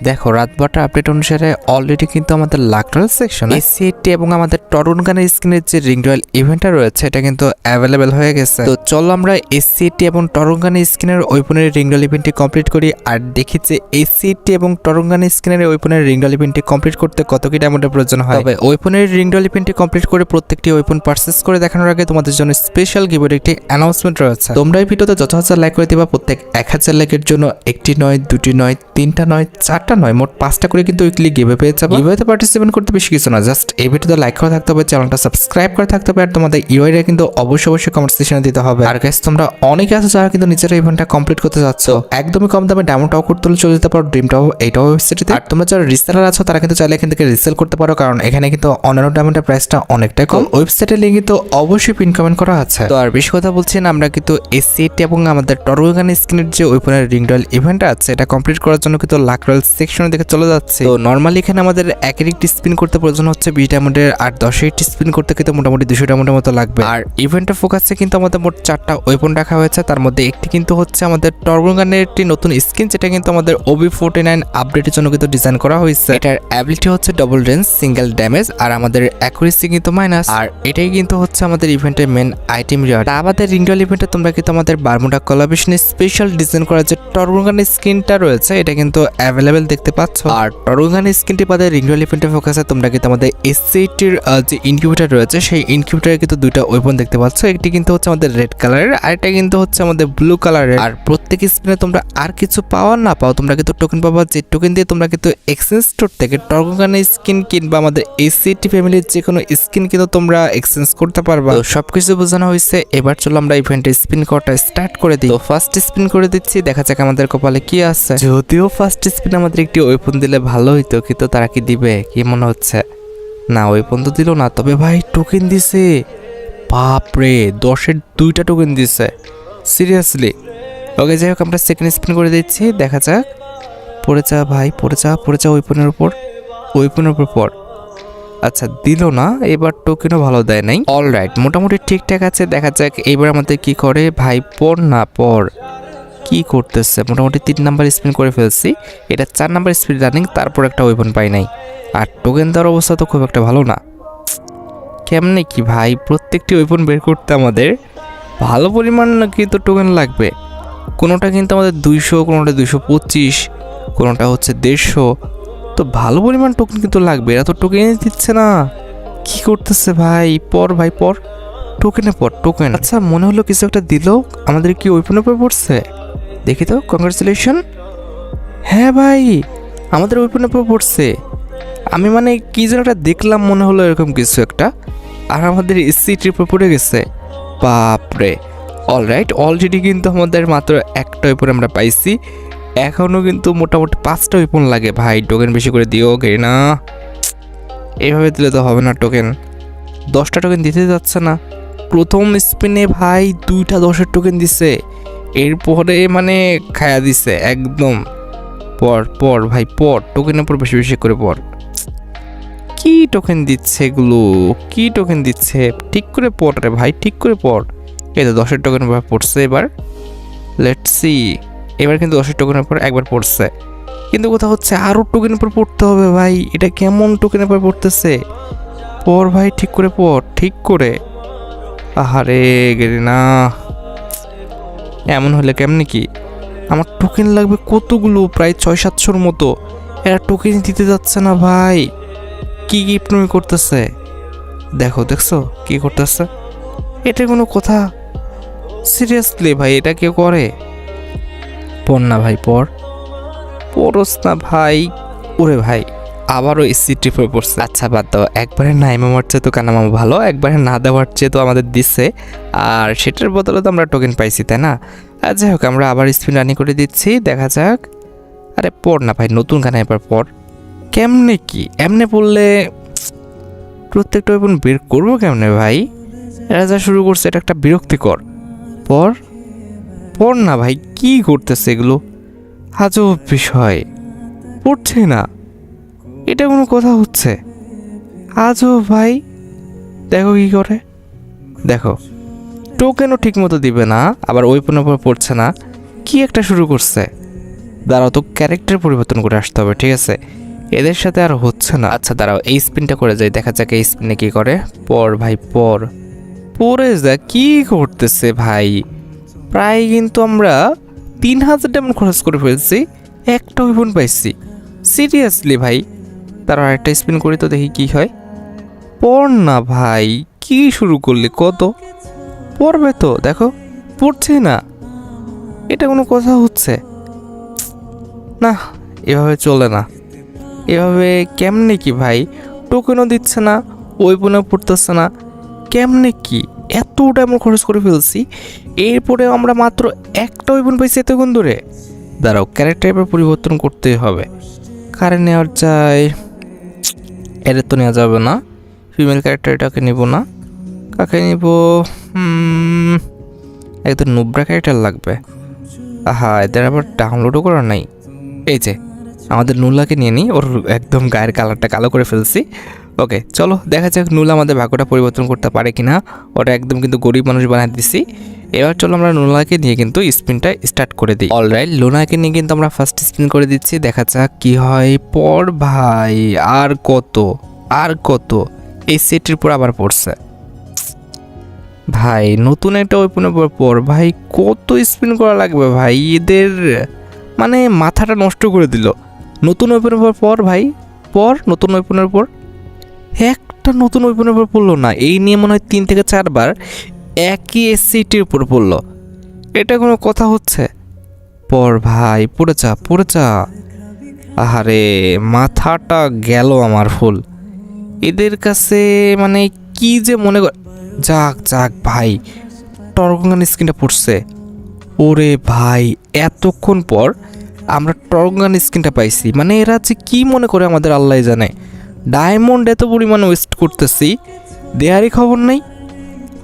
দেখো রাত 12টা আপডেট অনুসারে অলরেডি কিন্তু আমাদের লাকরাল সেকশনে এসি80 এবং আমাদের টরন গানের স্কিনের যে রিং রয়্যাল ইভেন্টটা রয়েছে এটা কিন্তু অ্যাভেলেবেল হয়ে গেছে। তো চলো আমরা এসি80 এবং টরন গানের স্কিনের ওয়েপনের রিং রয়্যাল ইভেন্টটি কমপ্লিট করি আর দেখি যে এসি80 এবং টরন গানের স্কিনের ওয়েপনের রিং রয়্যাল ইভেন্টটি কমপ্লিট করতে কত কি ডায়মন্ডের প্রয়োজন হয়। তবে ওয়েপনের রিং রয়্যাল ইভেন্টটি কমপ্লিট করে প্রত্যেকটি ওয়েপন পারচেজ করে দেখানোর আগে তোমাদের জন্য স্পেশাল গিভওয়ে একটি অ্যানাউন্সমেন্ট রয়েছে। তোমরা এই ভিডিওতে যত হাজার লাইক করে দিবা প্রত্যেক 1000 লাইকের জন্য একটি নয়, দুটি নয়, তিনটা নয়, চারটা নয়, মোট 5টা করে কিন্তু উইকলি গিভওয়ে পেয়ে যাবে। গিভওয়েতে পার্টিসিপেট করতে বেশি কিছু না, জাস্ট এই ভিডিওতে লাইক করা থাকতে হবে, চ্যানেলটা সাবস্ক্রাইব করা থাকতে হবে আর তোমাদের ইউআইডি কিন্তু অবশ্যই কমেন্ট সেকশনে দিতে হবে। আর গাইস তোমরা অনেকে আছো যারা কিন্তু নিজেরা ইভেন্টটা কমপ্লিট করতে যাচ্ছ, একদমই কম দামে ডায়মন্ড টপ করতে চলে যেতে পারো ড্রিম টপ এইটাও ওয়েবসাইটে। আর তোমরা যারা রিসেলার আছো তারা কিন্তু চাইলে এখান থেকে রিসেল করতে পারো, কারণ এখানে কিন্তু অন্যান্য ডায়মন্ডের প্রাইসটা অনেকটাই কম। ওয়েবসাইটের লিংক কিন্তু অবশ্যই পিন কমেন্ট করা আছে। তো আর বেশি কথা বলছি না, আমরা কিন্তু এসি80 এবং আমাদের টরগান স্কিনের যে ওয়েপনের রিং রয়্যাল ইভেন্ট আছে এটা কমপ্লিট করার জন্য কিন্তু লাকরাল সেকশনে দেখে চলে যাচ্ছে। তো নরমালি এখানে আমাদের এক একটি স্পিন করতে প্রয়োজন হচ্ছে 20 ডায়মন্ডের, আর 10টি স্পিন করতে কিন্তু মোটামুটি 200 ডায়মন্ডের মতো লাগবে। আর ইভেন্টের ফোকাসে কিন্তু আমাদের মোট 4টা ওয়েপন রাখা হয়েছে, তার মধ্যে একটি কিন্তু হচ্ছে আমাদের টরগানের একটি নতুন স্কিন, যেটা কিন্তু আমাদের OB49 আপডেটের জন্য কিন্তু ডিজাইন করা হয়েছে। এটার অ্যাবিলিটি হচ্ছে ডবল রেঞ্জ, সিঙ্গেল ড্যামেজ আর আমাদের অ্যাকুরেসি কিন্তু মাইনাস। আর এটাই কিন্তু হচ্ছে আমাদের ইভেন্টের মেন আইটেম রিওয়ার্ড। আমাদের রিং রয়্যাল ইভেন্টে তোমরা কিন্তু আমাদের বারমুডা কোলাবরেশনে স্পেশাল ডিজাইন করা যে টরগান স্কিনটা রয়েছে এটা কিন্তু অ্যাভেলেবেল দেখতে পাচ্ছ। আর টরগান স্কিনটি বাদে রিং রয়্যাল ইভেন্টে ফোকাসে তোমরা কিন্তু আমাদের এসি80 যে ইনকিউবেটর রয়েছে সেই ইনকিউবেটরে কিন্তু দুইটা ওয়েপন দেখতে পাচ্ছ, একটি কিন্তু হচ্ছে আমাদের রেড কালারের আর এটা কিন্তু হচ্ছে আমাদের ব্লু কালারের। আর প্রত্যেক স্পিনে তোমরা আর কিছু পাওয়া না পাও তোমরা কিন্তু টোকেন পাবা, যে টোকেন দিয়ে তোমরা কিন্তু এক্সচেঞ্জ স্টোর থেকে টরগান স্কিন কিনবা আমাদের এসি80 ফ্যামিলির যে কোনো স্কিন কিন্তু তোমরা এক্সচেঞ্জ করতে পারবা। তো সবকিছু বোঝানো হয়েছে, এবার চলো আমরা ইভেন্টে স্পিন করাটা স্টার্ট করে দিই। তো ফার্স্ট স্পিন করে দিচ্ছি, দেখা যাক আমাদের কপালে কি আছে। যদিও ফার্স্ট স্পিন আমাদের একটি ওয়েপন দিলে ভালো হইতো, কিন্তু তারা কি দিবে কি মনে হচ্ছে? না, ওয়েপন তো দিল না, তবে ভাই টোকেন দিছে। বাপরে 10-এর 2টা টোকেন দিছে, সিরিয়াসলি। ওকে যাই হোক, আমরা সেকেন্ড স্পিন করে দিচ্ছি, দেখা যাক। পড়ে যা ভাই, পড়ে যা ওয়েপনের উপর পর। আচ্ছা দিল না, এবার টোকেনও ভালো দেয় নাই। অলরাইট, মোটামুটি ঠিকঠাক আছে, দেখা যাক এবার আমাদের কি করে। ভাই পর কি করতেছে? মোটামুটি 3 নাম্বার স্পিন করে ফেলছি, এটা 4 নাম্বার স্পিড রানিং, তারপর একটা ওয়েপন পাই নাই। আর টোকেন দেওয়ার অবস্থা তো খুব একটা ভালো না। কেমনে কি ভাই, প্রত্যেকটি ওয়েপন বের করতে আমাদের ভালো পরিমাণ কিন্তু টোকেন লাগবে। কোনোটা কিন্তু আমাদের 200, কোনোটা 225, কোনোটা হচ্ছে 150। তো ভালো পরিমাণ টোকেন কিন্তু লাগবে, এরা তো টোকেন দিচ্ছে না। কি করতেছে ভাই? পর টোকেনে পর টোকেন। আচ্ছা মনে হলো কিছু একটা দিল, আমাদের কি ওয়েপনের উপর পড়ছে? দেখি তো, কংগ্রাচুলেশন। হ্যাঁ ভাই, আমাদের ওয়েপনের উপর পড়ছে। আমি মানে কি যেন একটা দেখলাম, মনে হলো এরকম কিছু একটা, আর আমাদের এসি80 উপর পড়ে গেছে। বাপরে। অলরাইট, অলরেডি কিন্তু আমাদের মাত্র একটা ওয়েপন আমরা পাইছি, এখনও কিন্তু মোটামুটি 5টা ওয়েপন লাগে। ভাই টোকেন বেশি করে দিও না, এইভাবে দিলে তো হবে না। টোকেন 10টা টোকেন দিতে যাচ্ছে না। প্রথম স্পিনে ভাই 2টা 10-এর টোকেন দিছে, এরপরে মানে খায়া দিছে একদম। পর ভাই পর, টোকেনের উপর বেশি করে পর। কি টোকেন দিচ্ছে এগুলো? কি টোকেন দিচ্ছে? ঠিক করে পর রে ভাই, ঠিক করে পর। এই তো 10-এর টোকেন উপর পড়ছে। এবার লেটস সি, এবার কিন্তু 10-এর টোকেনের উপর একবার পড়ছে, কিন্তু কথা হচ্ছে আরও টোকেন উপর পড়তে হবে। ভাই এটা কেমন টোকেন উপর পড়তেছে? পর ভাই, ঠিক করে পর, ঠিক করে। আহারে গেলি না, এমন হলে কেমনে কি? আমার টোকেন লাগবে কতগুলো, প্রায় 600-700-র মতো। এরা টোকেন দিতে যাচ্ছে না ভাই। কি গিফটমি করতেছে? দেখছো কি করতেছে? এটা কোনো কথা? সিরিয়াসলি ভাই, এটা কেউ করে? পড় না ভাই, পড়স না ভাই। ওরে ভাই, আবারও এসি80 পড়ে পড়ছে। আচ্ছা বাদ দাও, একবারে না এমামার চেয়ে তো কানামামা ভালো, একবারে না দেওয়ার চেয়ে তো আমাদের দিচ্ছে, আর সেটার বদলে তো আমরা টোকেন পাইছি, তাই না? আর যাই হোক, আমরা আবার স্পিন রানি করে দিচ্ছি, দেখা যাক। আরে পড় না ভাই, নতুন গানে এবার পড়। কেমনে কি? এমনে পড়লে প্রত্যেকটা ওয়েপন বের করবো কেমনে ভাই? এরা যা শুরু করছে এটা একটা বিরক্তিকর। পড় না ভাই, কি করতেছে এগুলো? আজব বিষয়, পড়ছে না, এটা কোনো কথা হচ্ছে? আজব ভাই। দেখো কি করে, দেখো টোকেনও ঠিক মতো দিবে না, আবার ওয়েপনের উপর পড়ছে না। কি একটা শুরু করছে, দাঁড়াও, তো ক্যারেক্টার পরিবর্তন করে আসতে হবে, ঠিক আছে? এদের সাথে আর হচ্ছে না। আচ্ছা দাঁড়াও, এই স্পিনটা করে যাই, দেখা যাক এই স্পিনে কি করে। পর ভাই পর, পরে যা, কি করতেছে ভাই? প্রায় কিন্তু আমরা 3000 ডায়মন্ড খরচ করে ফেলছি, একটা উইপন পাইছি। সিরিয়াসলি ভাই, তার আরেকটা স্পিন করি তো দেখি কি হয়। পর না ভাই, কি শুরু করলি? কত পড়বে তো দেখো, পড়ছে না। এটা কোনো কথা হচ্ছে না, এভাবে চলে না। এভাবে কেমনে কি ভাই? টোকেনও দিচ্ছে না, ওয়েপনও পড়তেছে না, কেমনে কি? এত ডায়মন্ড খরচ করে ফেলছি, এরপরে আমরা মাত্র একটা ওয়েপন পাইছি এতক্ষণ ধরে। দাঁড়াও, ক্যারেক্টার এবার পরিবর্তন করতেই হবে। কারে নেওয়ার চাই? এর তো নেওয়া যাবে না, ফিমেল ক্যারেক্টারটাকে নিব না। কাকে নিব? একদম নুব্রা ক্যারেক্টার লাগবে। আহা, এদের আবার ডাউনলোডও করা নাই। এই যে আমাদের নুলাকে নিয়ে নিই, ওর একদম গায়ের কালারটা কালো করে ফেলছি। ওকে চলো দেখা যাক নুলা আমাদের ভাগ্যটা পরিবর্তন করতে পারে কিনা। ওটা একদম কিন্তু গরিব মানুষ বানিয়ে দিছি। এবার চলো আমরা নুলাকে নিয়ে কিন্তু স্পিনটা স্টার্ট করে দিই। অলরাইট, লুনাকে নিয়ে কিন্তু আমরা ফার্স্ট স্পিন করে দিচ্ছি, দেখা যাক কি হয়। পর ভাই, আর কত আর কত? এই সেটের উপর আবার পড়ছে ভাই, নতুন একটা ওয়েপনের পর ভাই কত স্পিন করা লাগবে ভাই? এদের মানে মাথাটা নষ্ট করে দিল। নতুন ওয়েপনের পর ভাই, পর নতুন ওয়েপনের পর একটা নতুন ওয়েপনের পর পড়লো না। এই নিয়ে মনে হয় 3 থেকে 4 বার একই এসসিটির উপর পড়লো। এটা কোনো কথা হচ্ছে? পর ভাই, পড়ে যা পড়ে যা। আহারে, মাথাটা গেল আমার ফুল। এদের কাছে মানে কি যে মনে কর। যাক যাক ভাই, টরগঙ্গান স্কিনটা পড়ছে। ওরে ভাই, এতক্ষণ পর আমরা টরগঙ্গান স্কিনটা পাইছি। মানে এরা যে কি মনে করে আমাদের আল্লাহ জানে। ডায়মন্ড এত পরিমাণ ওয়েস্ট করতেছি, দেয়ারই খবর নেই।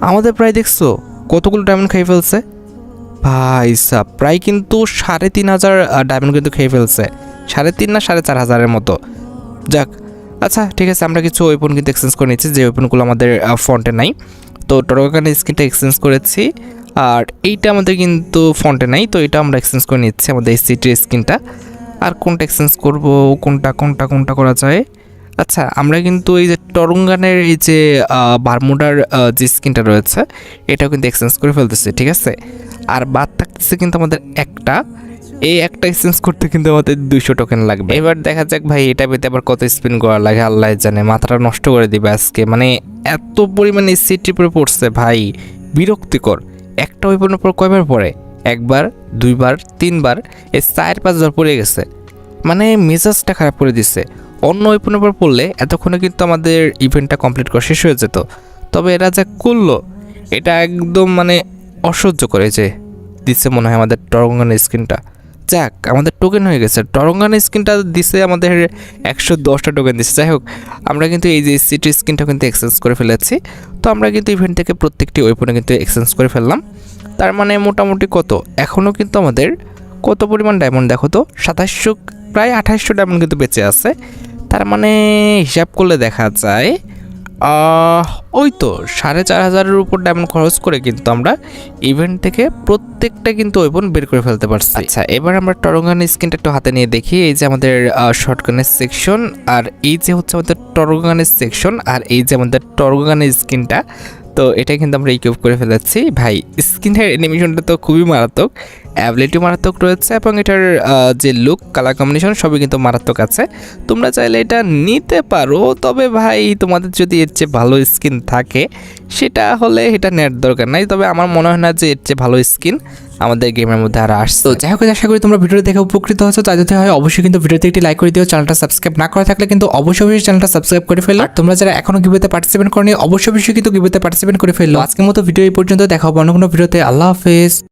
আমাদের প্রায় দেখছো কতগুলো ডায়মন্ড খেয়ে ফেলছে ভাই সাহ, প্রায় কিন্তু 3500 ডায়মন্ড কিন্তু খেয়ে ফেলছে। 3.5 না 4.5 মতো। যাক আচ্ছা ঠিক আছে, আমরা কিছু ওয়েপন কিন্তু এক্সচেঞ্জ করে নিচ্ছি, যে ওয়েপনগুলো আমাদের ফন্টে নাই। তো টরগঙ্গান স্কিনটা এক্সচেঞ্জ করেছি, আর এইটা আমাদের কিন্তু ফন্টে নাই, তো এটা আমরা এক্সচেঞ্জ করে নিচ্ছি আমাদের এই সিটির স্কিনটা। আর কোনটা এক্সচেঞ্জ করব, কোনটা করা যায়? আচ্ছা, আমরা কিন্তু এই যে টরঙ্গানের এই যে বারমুডার যে স্কিনটা রয়েছে, এটাও কিন্তু এক্সচেঞ্জ করে ফেলতেছি, ঠিক আছে? আর বাদ থাকতেছে কিন্তু আমাদের একটা, এই একটা এক্সচেঞ্জ করতে কিন্তু আমাদের 200 টোকেন লাগবে। এবার দেখা যাক ভাই, এটা পেতে আবার কত স্পিন করা লাগে আল্লাহ জানে। মাথাটা নষ্ট করে দিবে আজকে, মানে এত পরিমাণে সিটির উপরে পড়ছে ভাই, বিরক্তিকর। একটা ওয়েপনের উপর কয়বার পড়ে? একবার, দুইবার, তিনবার, এই 4-5 বার পড়ে গেছে। মানে মেজাজটা খারাপ করে দিচ্ছে। অন্য ওয়েপনের উপর পড়লে এতক্ষণে কিন্তু আমাদের ইভেন্টটা কমপ্লিট করা শেষ হয়ে যেত। তবে এরা যা করলো, এটা একদম মানে অসহ্য করে যে দিচ্ছে মনে হয় আমাদের টরঙ্গানের স্কিনটা। যাক, আমাদের টোকেন হয়ে গেছে। টরঙ্গানের স্কিনটা দিছে আমাদের 110টা টোকেন দিচ্ছে। যাই হোক, আমরা কিন্তু এই যে সিটি স্কিনটা কিন্তু এক্সচেঞ্জ করে ফেলেছি। তো আমরা কিন্তু ইভেন্ট থেকে প্রত্যেকটি ওয়েপনে কিন্তু এক্সচেঞ্জ করে ফেললাম। তার মানে মোটামুটি কত, এখনও কিন্তু আমাদের কত পরিমাণ ডায়মন্ড দেখো তো, 2700, প্রায় 2800 ডায়মন্ড কিন্তু বেঁচে আছে। তার মানে হিসাব করলে দেখা যায় ওই তো 4500-এর উপর ডায়মন্ড খরচ করে কিন্তু আমরা ইভেন্ট থেকে প্রত্যেকটা কিন্তু ওয়েপন বের করে ফেলতে পারছি। আচ্ছা, এবার আমরা টরঙ্গানের স্কিনটা একটু হাতে নিয়ে দেখি। এই যে আমাদের শর্টগানের সেকশন, আর এই যে হচ্ছে আমাদের টরঙ্গানের সেকশন, আর এই যে আমাদের টরঙ্গানের স্কিনটা। তো এটা কিন্তু আমরা ইকুইপ করে ফেলেছি ভাই। স্কিনের অ্যানিমেশনটা তো খুবই মারাত্মক, অ্যাবিলিটি মারাত্মক রয়েছে, এবং এটার যে লুক, কালার কম্বিনেশন সবই কিন্তু মারাত্মক আছে। তোমরা চাইলে এটা নিতে পারো, তবে ভাই তোমাদের যদি এর চেয়ে ভালো স্কিন থাকে সেটা হলে এটা নেওয়ার দরকার নাই। তবে আমার মনে হয় না যে এর চেয়ে ভালো স্কিন আমাদের গেমের মধ্যে আর আসছে। তো যাই হোক, আশা করি তোমরা ভিডিওটি দেখে উপকৃত হয়েছো। তাই যদি হয় অবশ্যই কিন্তু ভিডিওতে একটি লাইক করে দিও। চ্যানেলটা সাবস্ক্রাইব না করা থাকলে কিন্তু অবশ্যই চ্যানেলটা সাবস্ক্রাইব করে ফেলো। আর তোমরা যারা এখনো গিভওয়েতে পার্টিসিপেট করনি, অবশ্যই কিন্তু গিভওয়েতে পার্টিসিপেট করে ফেললো। আজকের মতো ভিডিও এই পর্যন্ত, দেখা হবে অন্য কোনো ভিডিওতে। আল্লাহ হাফেজ।